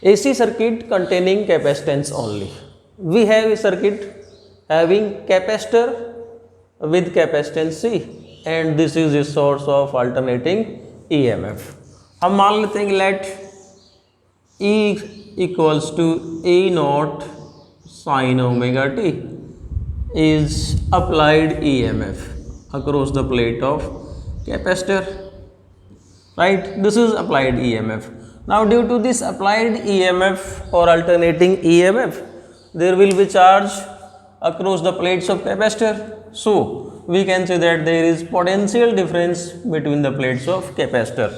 AC circuit containing capacitance only. We have a circuit having capacitor with capacitance C and this is the source of alternating EMF. हम मान लेते हैं कि let E equals to E naught sin omega t is applied EMF across the plate of capacitor, right? This is applied EMF. Now due to this applied EMF or alternating EMF, there will be charge across the plates of capacitor. So we can say that there is potential difference between the plates of capacitor,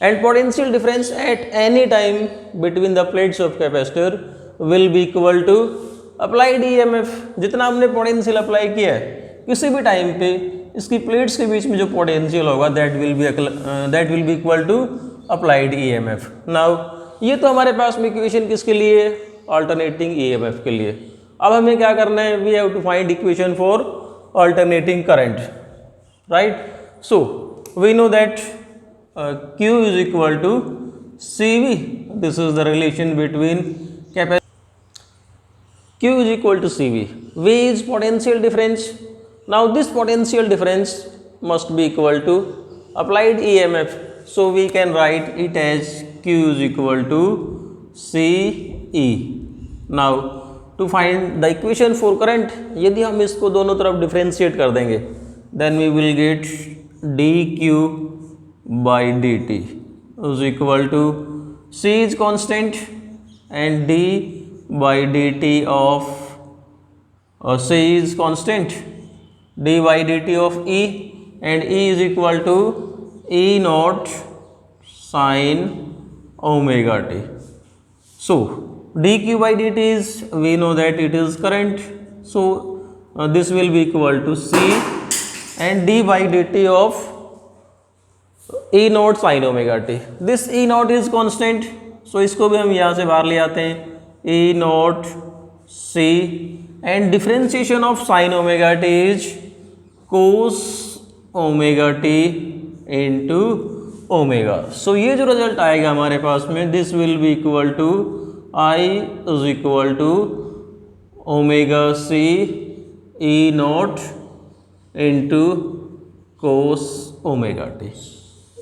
and potential difference at any time between the plates of capacitor will be equal to applied EMF. जितना हमने potential apply किया है किसी भी time पे इसकी plates के बीच में जो पोटेंशियल होगा that will be equal to applied EMF. Now ये तो हमारे पास में इक्वेशन किसके लिए, अल्टरनेटिंग EMF के लिए. अब हमें क्या करना है, we have to find equation for alternating current, right. So we know that Q is equal to CV. This is the relation between Q is equal to CV. V is potential difference. Now this potential difference must be equal to applied EMF. So we can write it as Q is equal to CE. Now to find the equation for current, यदि हम इसको दोनों तरफ differentiate कर देंगे then we will get dQ by dt is equal to C is constant and d by dt of C is constant, d by dt of E, and E is equal to E naught sin omega t. So dq by dt is, we know that it is current, so this will be equal to C and d by dt of E naught sin omega t. This E naught is constant, so इसको भी हम यहाँ से बाहर ले आते हैं, E naught C, and differentiation of sin omega t is cos omega t into omega. So ये जो रिजल्ट आएगा हमारे पास में, this will be equal to I is equal to omega C E naught into cos omega t.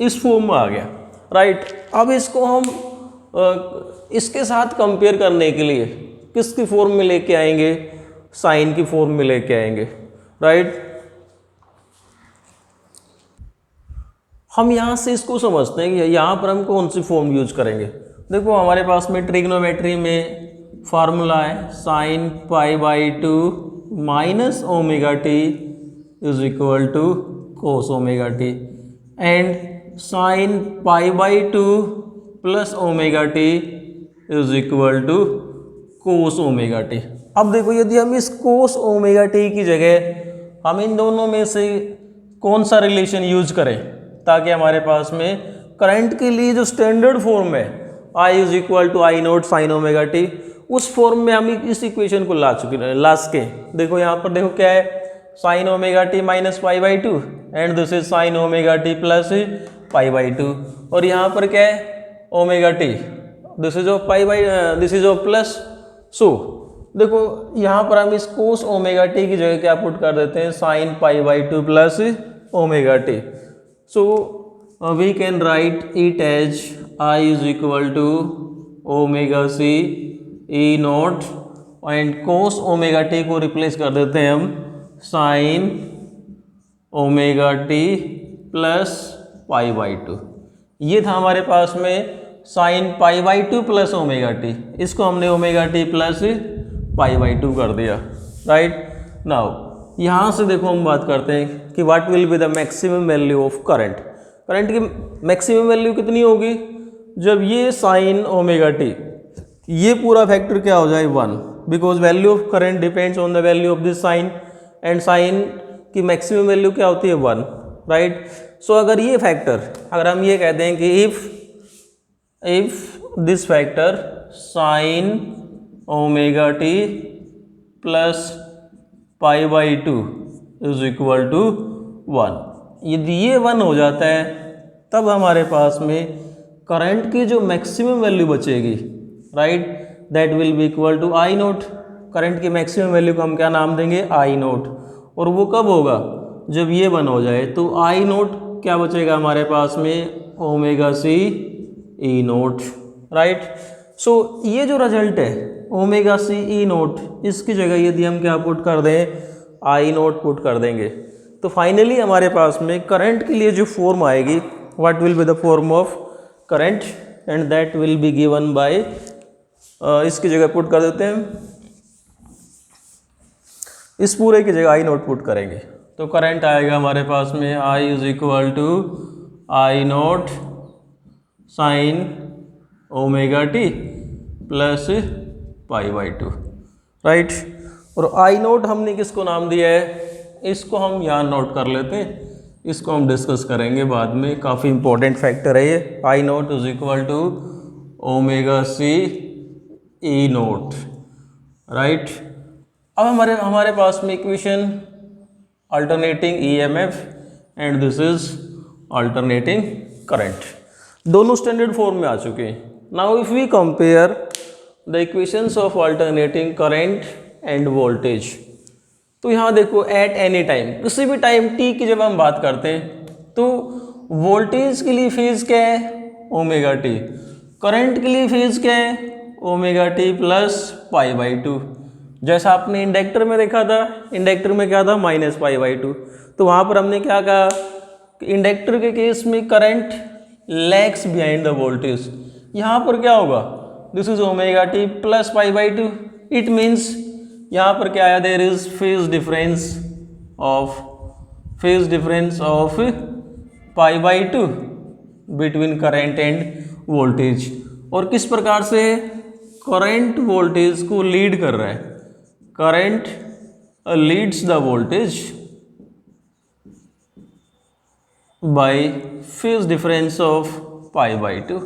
इस form में आ गया, right. अब इसको हम इसके साथ कंपेयर करने के लिए किसकी फॉर्म में लेके आएंगे, साइन की फॉर्म में लेके आएंगे, राइट. हम यहाँ से इसको समझते हैं कि यहाँ पर हम कौन सी फॉर्म यूज करेंगे. देखो हमारे पास में ट्रिग्नोमेट्री में फार्मूला है sine pi by 2 minus omega T is equal to cos omega T, and sine pi by 2 plus omega T is equal to cos omega T. अब देखो यदि हम इस कोस ओमेगा टी की जगह हम इन दोनों में से कौन सा रिलेशन यूज करें ताकि हमारे पास में करंट के लिए जो स्टैंडर्ड फॉर्म है I is equal to I naught sine omega t, उस फॉर्म में हम इस इक्वेशन को ला सके. देखो यहाँ पर देखो क्या है, sine omega T minus pi by 2 and this is sine omega T plus pi by 2, और यहाँ पर क्या है omega T, this is of pi by, this is of plus. So देखो यहाँ पर हम इस कोस ओमेगा टी की जगह क्या पुट कर देते हैं, sine pi by 2 plus omega t. So we can write it as I is equal to omega C E naught and cos omega t को रिप्लेस कर देते हैं हम sine omega T plus pi by 2. ये था हमारे पास में sine pi by 2 plus omega t, इसको हमने omega T plus pi by 2 कर दिया, राइट. नाउ यहाँ से देखो हम बात करते हैं कि what will be the maximum value of current. Current की मैक्सिमम वैल्यू कितनी होगी, जब ये साइन ओमेगा टी ये पूरा फैक्टर क्या हो जाए 1, because value of current depends on the value of this sine, and sine की मैक्सिमम वैल्यू क्या होती है 1, राइट. सो अगर ये फैक्टर, अगर हम ये कहते हैं कि if this factor sine omega T plus pi by 2 is equal to 1, यदि ये 1 हो जाता है तब हमारे पास में करंट की जो मैक्सिमम वैल्यू बचेगी right, that will be equal to I naught. Current की मैक्सिमम वैल्यू को हम क्या नाम देंगे, आई नोट। और वो कब होगा, जब ये 1 हो जाए, तो आई नोट क्या बचेगा हमारे पास में, omega C E naught, right. सो ये जो रिजल्ट है ओमेगा सी ई नोट, इसकी जगह यदि हम क्या पुट कर दें, आई नोट पुट कर देंगे, तो फाइनली हमारे पास में करंट के लिए जो फॉर्म आएगी, what will be the form of current, and that will be given by, इसकी जगह पुट कर देते हैं, इस पूरे की जगह आई नोट पुट करेंगे, तो करंट आएगा हमारे पास में I is equal to I naught sine omega T plus pi by 2, right. और आई नोट हमने किसको नाम दिया है, इसको हम यहाँ नोट कर लेते हैं, इसको हम डिस्कस करेंगे बाद में, काफ़ी इंपॉर्टेंट फैक्टर है ये। I naught is equal to omega C E naught, right. अब हमारे पास में equation alternating EMF and this is alternating current, दोनों स्टैंडर्ड फॉर्म में आ चुके हैं। Now if we compare the equations of alternating current and voltage, तो यहाँ देखो एट एनी टाइम, किसी भी टाइम टी की जब हम बात करते हैं, तो वोल्टेज के लिए फेज क्या है, ओमेगा टी, करंट के लिए फेज क्या है, omega T plus pi by 2। जैसा आपने इंडक्टर में देखा था, इंडक्टर में क्या था, माइनस पाई बाई 2, तो वहाँ पर हमने क्या कहा कि इंडक्टर के केस में current lags behind the voltage, यहाँ पर क्या होगा, this is omega T plus pi by 2, it means यहाँ पर क्या आया, there is phase difference of pi by 2 between current and voltage. और किस प्रकार से करंट वोल्टेज को लीड कर रहा है, current leads the voltage bye phase difference of pi by 2,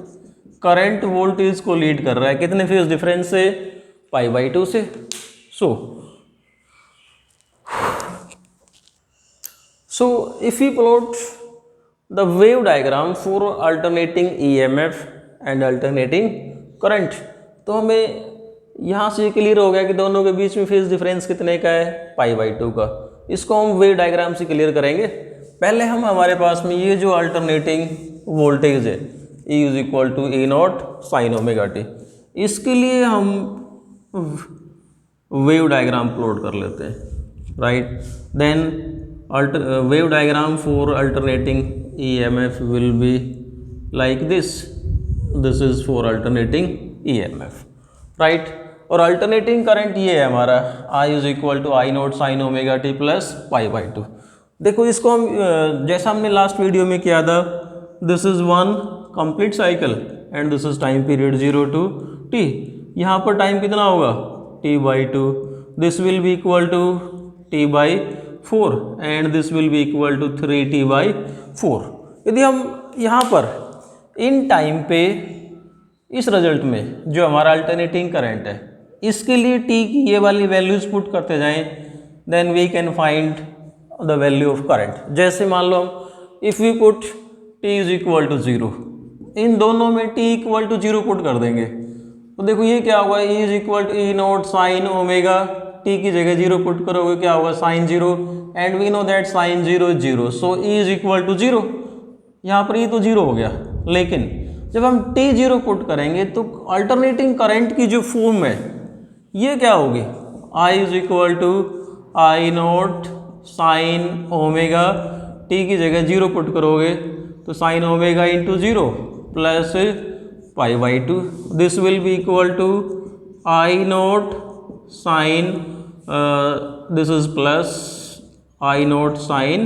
current voltage को लीड कर रहा है कितने फेज डिफरेंस से, पाई बाई 2 से। So if we plot the wave diagram for alternating EMF and alternating current, तो हमें यहाँ से क्लियर हो गया कि दोनों के बीच में फेज डिफरेंस कितने का है, पाई बाई 2 का। इसको हम वेव डायग्राम से क्लियर करेंगे। पहले हम हमारे पास में ये जो अल्टरनेटिंग वोल्टेज है E is equal to A naught sine omega t, इसके लिए हम वेव डायग्राम प्लॉट कर लेते हैं, right. Then wave diagram for alternating EMF will be like this is for alternating EMF, right। और alternating current ये है हमारा I is equal to I note sine omega T plus pi by 2। देखो इसको हम जैसा हमने लास्ट वीडियो में किया था, this is one complete cycle and this is time period 0 to t, यहाँ पर टाइम कितना होगा, t by 2, this will be equal to t by 4 and this will be equal to 3t by 4। यदि हम यहाँ पर इन टाइम पे इस रिजल्ट में जो हमारा अल्टरनेटिंग करंट है, इसके लिए t की ये वाली वैल्यूज पुट करते जाएं, then we can find the value of current. जैसे मान लो हम if we put t is equal to 0, इन दोनों में t इक्वल टू 0 पुट कर देंगे, तो देखो ये क्या होगा, e is equal to E naught sine omega, t की जगह 0 पुट करोगे क्या होगा, sine 0, and we know that sine 0 is 0, so e is equal to 0। यहाँ पर e तो 0 हो गया, लेकिन जब हम t 0 पुट करेंगे तो अल्टरनेटिंग करंट की जो फॉर्म है ये क्या होगी, I is equal to I naught sine omega, t की जगह 0 पुट करोगे तो sine omega into 0 plus pi by 2, this will be equal to I naught sine this is plus I naught sine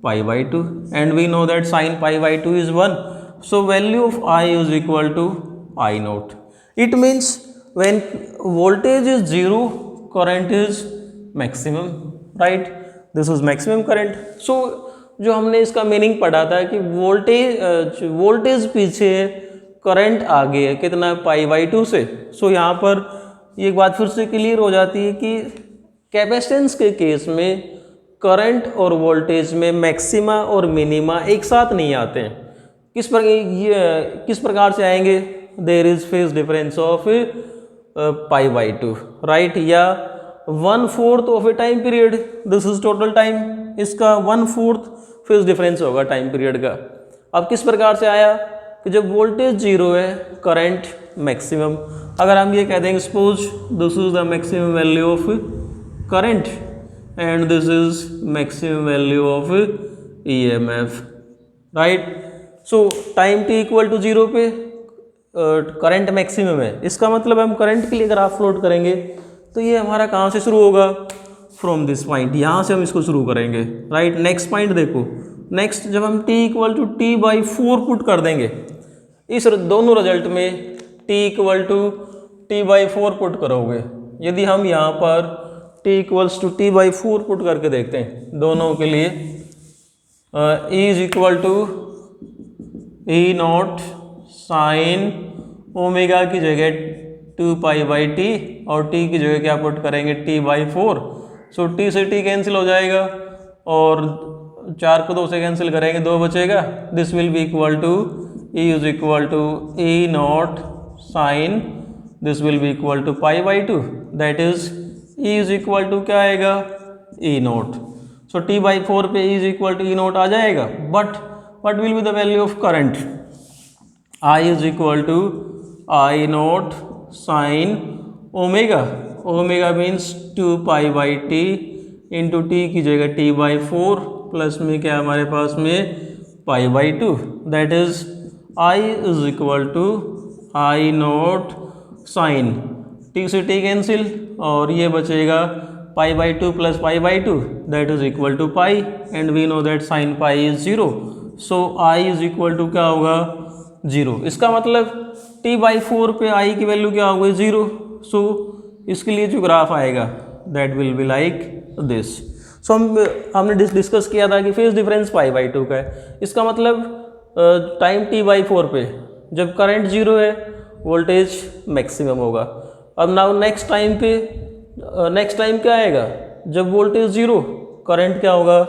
pi by 2 and we know that sine pi by 2 is 1, so value of I is equal to I naught. It means when voltage is 0, current is maximum, right, this is maximum current। so जो हमने इसका meaning पढ़ा था कि voltage पीछे current आगे है कितना, पाई बाई 2 से। सो यहाँ पर एक बात फिर से क्लियर हो जाती है कि कैपेसिटेंस के केस में करंट और वोल्टेज में मैक्सिमा और मिनिमा एक साथ नहीं आते हैं। किस प्रकार से आएंगे, there is phase difference of pi by two, right, या 1/4 of a time period, this is total time, इसका 1/4 फेज डिफरेंस होगा टाइम पीरियड का। अब किस प्रकार से आया कि जब वोल्टेज जीरो है करंट मैक्सिमम, अगर हम ये कह देंगे suppose this is the maximum value of current and this is maximum value of EMF, right. So time T equal to zero पे करंट मैक्सिमम है, इसका मतलब हम करंट के लिए ग्राफ प्लॉट करेंगे तो ये हमारा कहाँ से शुरू होगा, फ्रॉम दिस पॉइंट, यहाँ से हम इसको शुरू करेंगे, राइट। नेक्स्ट पॉइंट देखो, नेक्स्ट जब हम t equal to T by 4 put कर देंगे इस दोनों रिजल्ट में, t equal to T by 4 put करोगे, यदि हम यहाँ पर t equals to T by 4 put करके देखते हैं दोनों के लिए, e is equal to E naught sine omega की जगह 2 पाई बाई टी और t की जगह क्या पुट करेंगे t बाई 4, सो t से t कैंसिल हो जाएगा और 4 को 2 से कैंसिल करेंगे 2 बचेगा, this will be equal to e is equal to E naught sine, this will be equal to pi by 2, that is e is equal to क्या आएगा e naught, so t by 4 पे e is equal to e naught आ जाएगा, but what will be the value of current, I is equal to I naught sine omega, omega means 2 pi by T into T की जगह t by 4 plus में क्या हमारे पास में pi by 2, that is I is equal to I naught sine, t से t cancel और ये बचेगा pi by 2 plus pi by 2, that is equal to pi and we know that sine pi is 0, so I is equal to क्या होगा 0, इसका मतलब t by 4 पे I की वैल्यू क्या होगी 0, सो इसके लिए जो ग्राफ आएगा that will be like this. So हमने डिस्कस किया था कि फेज डिफरेंस पाई बाई 2 का है, इसका मतलब टाइम t बाई 4 पे जब करंट 0 है वोल्टेज मैक्सिमम होगा। अब नाउ नेक्स्ट टाइम पे नेक्स्ट टाइम क्या आएगा जब वोल्टेज 0 करंट क्या होगा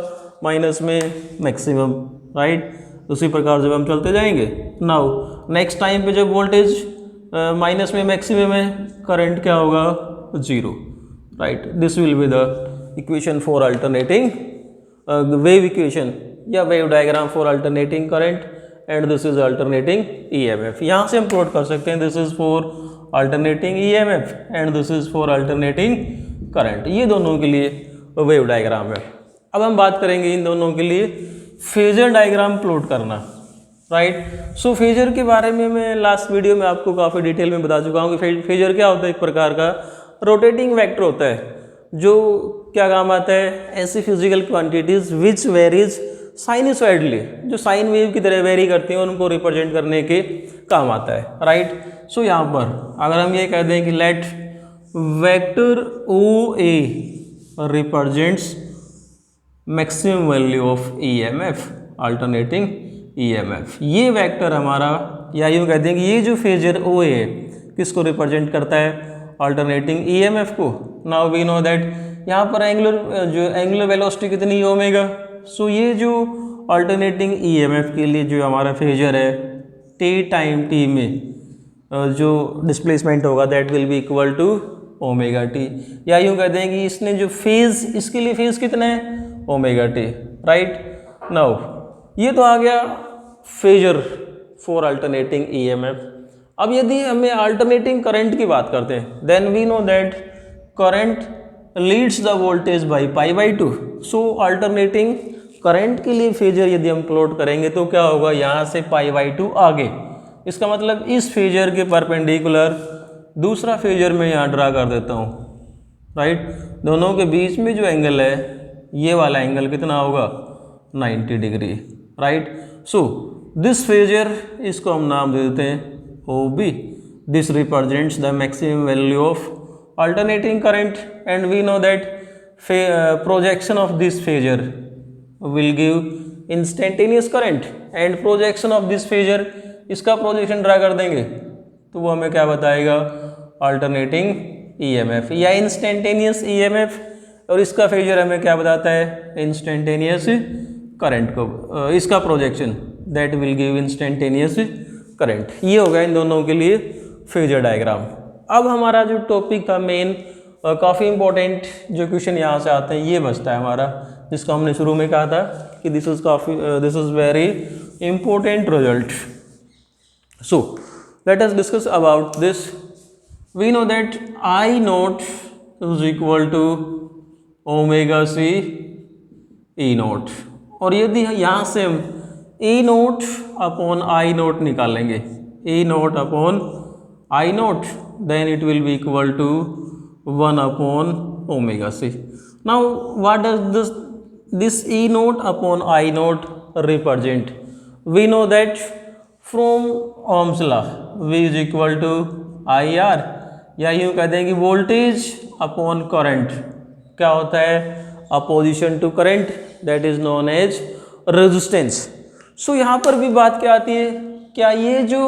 माइनस में मैक्सिमम, राइट। उसी प्रकार जब हम चलते जाएंगे, नाउ नेक्स्ट टाइम पे जब वोल्टेज माइनस में मैक्सिमम है करंट क्या होगा 0, right. This will be the equation for alternating wave equation या wave diagram for alternating current and this is alternating EMF. यहाँ से हम प्लॉट कर सकते हैं this is for alternating EMF and this is for alternating current, ये दोनों के लिए वेव डायग्राम है। अब हम बात करेंगे इन दोनों के लिए फेजर डायग्राम प्लॉट करना, राइट। सो फेजर के बारे में मैं लास्ट वीडियो में आपको काफ़ी डिटेल में बता चुका हूँ कि फेजर क्या होता है, एक प्रकार का रोटेटिंग वेक्टर होता है जो क्या काम आता है, ऐसी physical quantities which varies sinusoidally, जो साइन वेव की तरह वेरी करती हैं उनको रिप्रेजेंट करने के काम आता है, राइट। सो यहाँ पर अगर हम ये कह दें कि let vector O A represents maximum value of EMF alternating EMF, ये वेक्टर हमारा, या यूँ कहते हैं कि ये जो फेजर ओ ए है किसको रिप्रेजेंट करता है अल्टरनेटिंग ईएमएफ को। नाउ वी नो दैट यहाँ पर एंगुलर वेलोसिटी कितनी ओमेगा, सो ये जो अल्टरनेटिंग ईएमएफ के लिए जो हमारा फेजर है टी टाइम टी में जो डिस्प्लेसमेंट होगा that will be equal to omega t, या यूँ कहते हैं कि इसने जो फेज, इसके लिए फेज कितना है ओमेगा टी, राइट। नाउ ये तो आ गया फेजर फॉर अल्टरनेटिंग ईएमएफ। अब यदि हमें अल्टरनेटिंग करंट की बात करते हैं then we know that current leads the voltage by pi by 2, so alternating current के लिए फेजर यदि हम प्लॉट करेंगे तो क्या होगा, यहाँ से पाई बाई 2 आगे, इसका मतलब इस फेजर के परपेंडिकुलर दूसरा फेजर मैं यहाँ ड्रा कर देता हूँ, राइट। दोनों के बीच में जो एंगल है ये वाला एंगल कितना होगा 90 degree, right. So this phasor, इसको हम नाम दे देते हैं OB, this represents the maximum value of alternating current and we know that projection of this phasor will give instantaneous current and projection of this phasor, इसका projection draw कर देंगे तो वो हमें क्या बताएगा अल्टरनेटिंग ईएमएफ या इंस्टेंटेनियस ईएमएफ, और इसका फेजर हमें क्या बताता है इंस्टेंटेनियस करंट को, इसका projection that will give instantaneous current. ये हो गया इन दोनों के लिए फेजर डायग्राम। अब हमारा जो टॉपिक था मेन, काफ़ी इंपॉर्टेंट जो क्वेश्चन यहाँ से आते हैं ये बचता है हमारा, जिसको हमने शुरू में कहा था कि this is very important result. So let us discuss about this. We know that I naught is equal to omega C E naught, और यदि यहाँ से हम E naught upon I naught निकालेंगे, E naught upon I naught, then it will be equal to 1 upon omega c. Now what does this E naught upon I naught represent? We know that from Ohm's law V is equal to IR, या यूँ कह दें कि voltage upon current क्या होता है, opposition to current, that is known as resistance. So यहाँ पर भी बात क्या आती है, क्या ये जो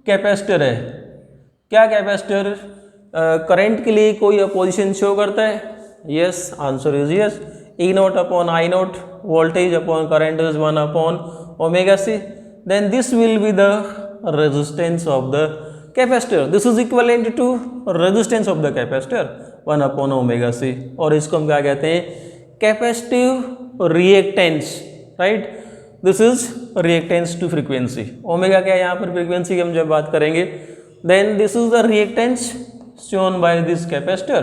कैपेसिटर है, क्या कैपेसिटर करंट के लिए कोई अपोजिशन शो करता है? Yes, answer is yes. E naught upon I naught, voltage upon current is 1 upon omega C, then this will be the resistance of the capacitor. This is equivalent to resistance of the capacitor 1 upon omega C, और इसको हम क्या कहते हैं, capacitive reactance, right. This is reactance to frequency. Omega क्या है यहाँ पर, फ्रीक्वेंसी की हम जब बात करेंगे, then this is the reactance shown by this capacitor.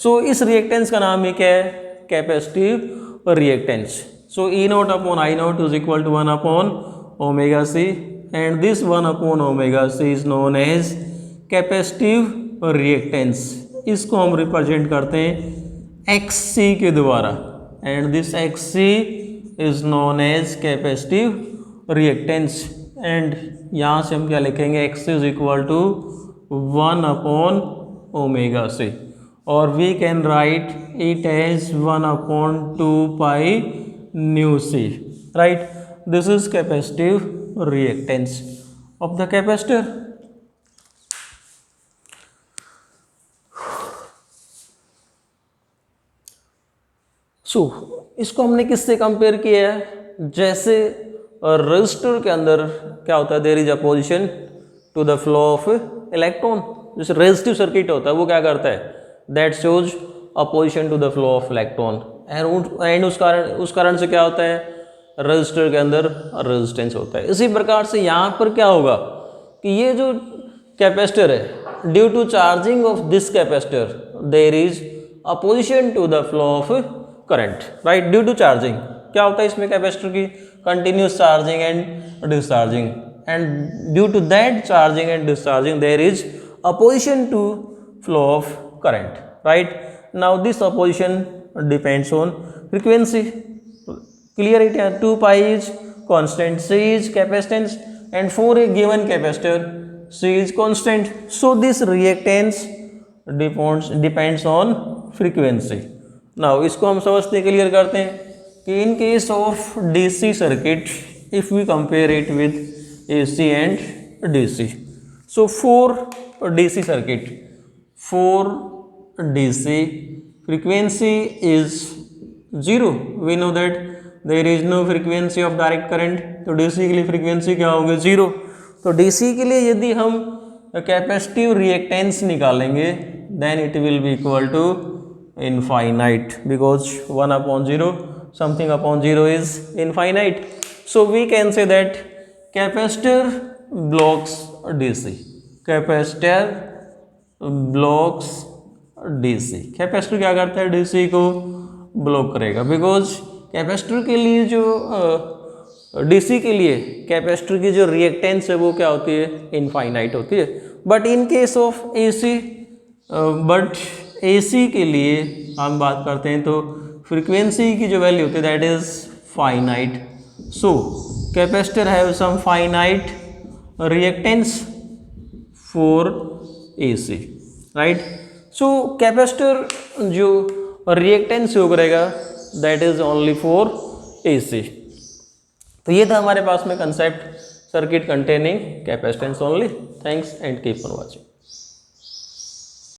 So इस reactance का नाम ही क्या है, capacitive reactance. So E naught upon I naught is equal to 1 upon omega c, and this 1 upon omega c is known as capacitive reactance. इसको हम represent करते हैं XC के द्वारा, and this XC is known as capacitive reactance. And यहाँ से हम क्या लिखेंगे, x is equal to 1 upon omega C, और we can write it as 1 upon 2 pi nu C, right. This is capacitive reactance of the capacitor. So इसको हमने किससे compare किया है, जैसे रजिस्टर के अंदर क्या होता है, there is opposition to the flow of electron. जैसे रेजिस्टिव सर्किट होता है वो क्या करता है, that shows opposition to the flow of electron, and उस कारण से क्या होता है, रजिस्टर के अंदर रेजिस्टेंस होता है। इसी प्रकार से यहाँ पर क्या होगा कि ये जो कैपेसिटर है, due to charging of this capacitor there is opposition to the flow of current, right. Due to charging क्या होता है इसमें, कैपेसिटर की continuous charging and discharging, and due to that charging and discharging there is opposition to flow of current, right. Now this opposition depends on frequency. Clear it? 2 pi is constant, C is capacitance, and for a given capacitor C is constant. So this reactance depends on frequency. Now इसको हम समझते clear करते हैं कि in case of DC circuit, if we compare it with AC and DC, so for DC circuit, for DC frequency is 0. We know that there is no frequency of direct current, तो DC के लिए frequency क्या होगी, 0. तो DC के लिए यदि हम कैपेसिटिव रिएक्टेंस निकालेंगे, then it will be equal to infinite, because 1 upon 0, something upon 0 is infinite. So we can say that capacitor blocks DC. Capacitor blocks DC. Capacitor क्या करता है, DC को ब्लॉक करेगा, बिकॉज कैपेसिटर के लिए जो DC के लिए कैपेसिटर की जो रिएक्टेंस है वो क्या होती है, इनफाइनाइट होती है। But in case of AC के लिए हम बात करते हैं तो फ्रीक्वेंसी की जो वैल्यू होती है that is finite. So capacitor have some finite reactance for AC, right. So capacitor जो रिएक्टेंस शो करेगा that is only for AC। तो ये था हमारे पास में concept circuit containing capacitance only. Thanks and keep on watching.